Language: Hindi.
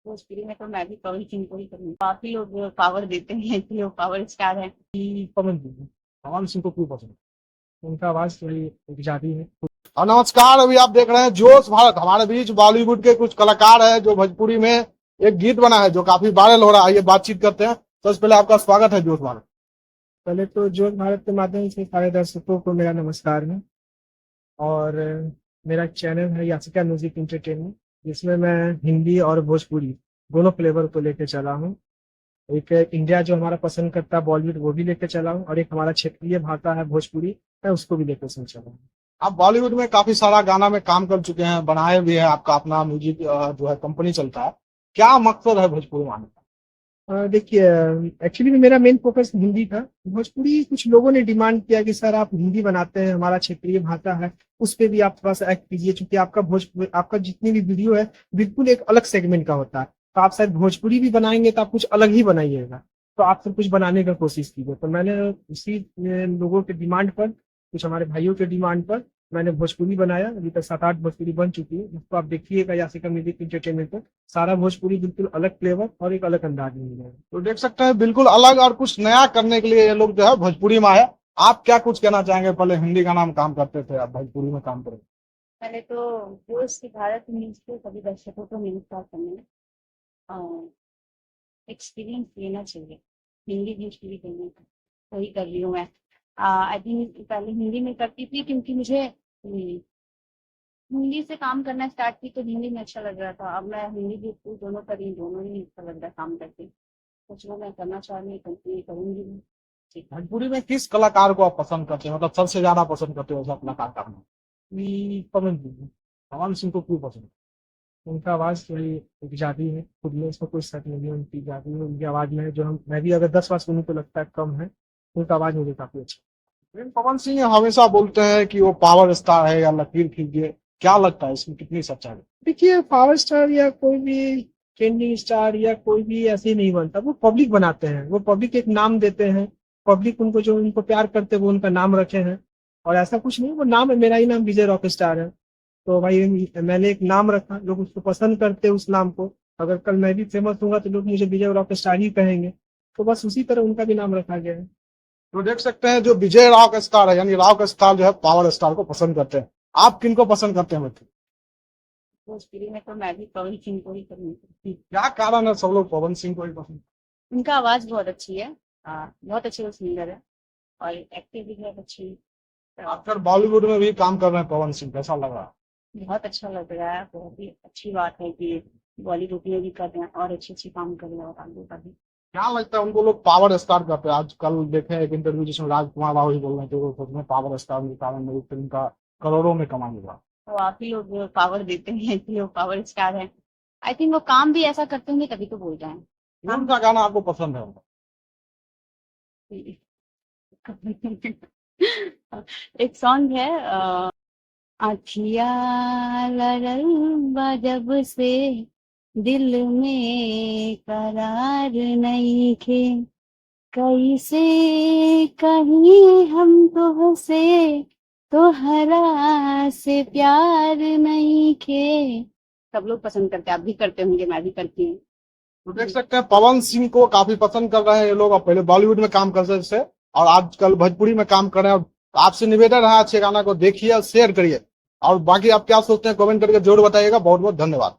भोजपुरी में तो मैं भी पवन सिंह को ही करूँगी। काफ़ी लोग पावर देते हैं कि वो पावर स्टार हैं। पवन सिंह पवन सिंह को क्यों पसंद है? उनका आवाज थोड़ी एक जादू है। और नमस्कार, अभी आप देख रहे हैं जोश भारत। हमारे बीच बॉलीवुड के कुछ कलाकार हैं जो भोजपुरी में एक गीत बना है जो काफी वायरल हो रहा है। ये बातचीत करते हैं। सबसे पहले आपका स्वागत है जोश भारत। पहले तो जोश भारत के माध्यम से सारे दर्शकों को मेरा नमस्कार है। और मेरा चैनल है यासिका म्यूजिक इंटरटेनमेंट, जिसमें मैं हिंदी और भोजपुरी दोनों फ्लेवर को लेकर चला हूँ। एक इंडिया जो हमारा पसंद करता है बॉलीवुड, वो भी लेकर चला हूँ, और एक हमारा क्षेत्रीय भाषा है भोजपुरी, मैं उसको भी लेकर चला हूँ। आप बॉलीवुड में काफी सारा गाना में काम कर चुके हैं, बनाए भी है, आपका अपना म्यूजिक जो है कंपनी चलता है। क्या मकसद है भोजपुरी में आने का? देखिए, एक्चुअली मेरा मेन फोकस हिंदी था। भोजपुरी कुछ लोगों ने डिमांड किया कि सर आप हिंदी बनाते हैं, हमारा क्षेत्रीय भाषा है, उस पे भी आप थोड़ा सा एक्ट कीजिए, क्योंकि आपका भोजपुरी, आपका जितनी भी वीडियो है बिल्कुल एक अलग सेगमेंट का होता है। तो आप शायद भोजपुरी भी बनाएंगे तो आप कुछ अलग ही बनाइएगा, तो आप सब कुछ बनाने का कोशिश कीजिए। तो मैंने उसी लोगों के डिमांड पर, कुछ हमारे भाइयों के डिमांड पर मैंने भोजपुरी बनाया। अभी तक 7-8 भोजपुरी बन चुकी है, जिसको आप देखिएगा यासिका म्यूजिक इंटरटेनमेंट पर। सारा भोजपुरी बिल्कुल अलग फ्लेवर और एक अलग अंदाज में मिलेगा। तो देख सकते हैं बिल्कुल अलग और कुछ नया करने के लिए ये लोग जो है भोजपुरी में आए। आप क्या कुछ कहना चाहेंगे? पहले हिंदी गाना में काम करते थे, आप भोजपुरी में काम करें। पहले तो जोश भारत न्यूज़ के सभी दर्शकों को नमस्कार करना एक्सपीरियंस लेना चाहिए हिंदी भोजपुरी करने का। वही कर रही हूँ मैं। आई थिंक पहले हिंदी में करती थी क्योंकि मुझे हिंदी से काम करना स्टार्ट की तो हिंदी में अच्छा लग रहा था। अब मैं हिंदी भोजपुरी दोनों कर रही हूँ, दोनों ही अच्छा लग रहा है काम करके। कुछ वो मैं करना चाह रही हूँ, कंटिन्यू करूंगी भी। ठीक है। भोजपुरी में किस कलाकार को आप पसंद करते हैं, मतलब सबसे ज्यादा पसंद करते हो ऐसा कलाकार का नाम? पवन सिंह को क्यों पसंद है? उनका आवाज थोड़ी एक जादू है, खुद में इसमें कोई शक नहीं है, उनकी जादू है उनकी आवाज में है, जो मैं भी अगर 10 बार सुनूं तो लगता है कम है। उनका आवाज मुझे काफी अच्छा। लेकिन पवन सिंह हमेशा बोलते हैं कि वो पावर स्टार है या लकीर खींचे। क्या लगता है इसमें कितनी सच्चाई है? देखिए, पावर स्टार या कोई भी ट्रेंडिंग स्टार या कोई भी ऐसे ही नहीं बनता, वो पब्लिक बनाते हैं, वो पब्लिक एक नाम देते हैं। पब्लिक उनको, जो उनको प्यार करते हैं वो उनका नाम रखे हैं। और ऐसा कुछ नहीं, वो नाम है, मेरा ही नाम विजय रॉक स्टार है। तो भाई मैंने एक नाम रखा, लोग उसको पसंद करते हैं उस नाम को। अगर कल मैं भी फेमस होऊंगा तो लोग मुझे विजय रॉक स्टार ही कहेंगे। तो बस उसी तरह उनका भी नाम रखा गया है। तो देख सकते हैं जो विजय रॉक स्टार है, यानी रॉक स्टार जो है पावर स्टार को पसंद करते हैं। आप किनको पसंद करते हैं मतलब? भोजपुरी में तो मैं भी पवन सिंह को ही करूँगी। क्या कारण है सब लोग पवन सिंह को ही पसंद? उनका आवाज बहुत अच्छी है। बहुत अच्छे वो सिंगर है और एक्टिंग भी बहुत अच्छी है। आजकल बॉलीवुड में भी काम कर रहे हैं पवन सिंह, कैसा लग रहा है? बहुत अच्छा लग रहा है। बहुत ही अच्छी बात है कि बॉलीवुड में भी कर रहे हैं और अच्छे काम कर रहे हैं और आगे का भी। क्या लगता है उनको लोग पावर स्टार करते हैं? आजकल देखे एक इंटरव्यू जिसमें राजकुमार राव ही बोल रहे थे वो सच में पावर स्टार के कारण मेरी फिल्म का करोड़ों में कमा होगा। तो आप ही लोग पावर देते हैं कि वो पावर स्टार है। आई थिंक वो काम भी ऐसा करते होंगे तभी तो बोल रहे हैं। कौन सा गाना आपको पसंद है? एक सॉन्ग है अखिया लड़ल बा जब से दिल में करार नहीं खे, कैसे कहीं हम तुझसे तोहरा से प्यार नहीं खे। सब लोग पसंद करते हैं, आप भी करते होंगे, मैं भी करती हूँ। तो देख सकते हैं पवन सिंह को काफी पसंद कर रहे हैं ये लोग। अब पहले बॉलीवुड में काम करते थे और आजकल भोजपुरी में काम कर रहे हैं। आपसे निवेदन है अच्छे गाना को देखिए, शेयर करिए, और बाकी आप क्या सोचते हैं कमेंट करके जरूर बताइएगा। बहुत बहुत धन्यवाद।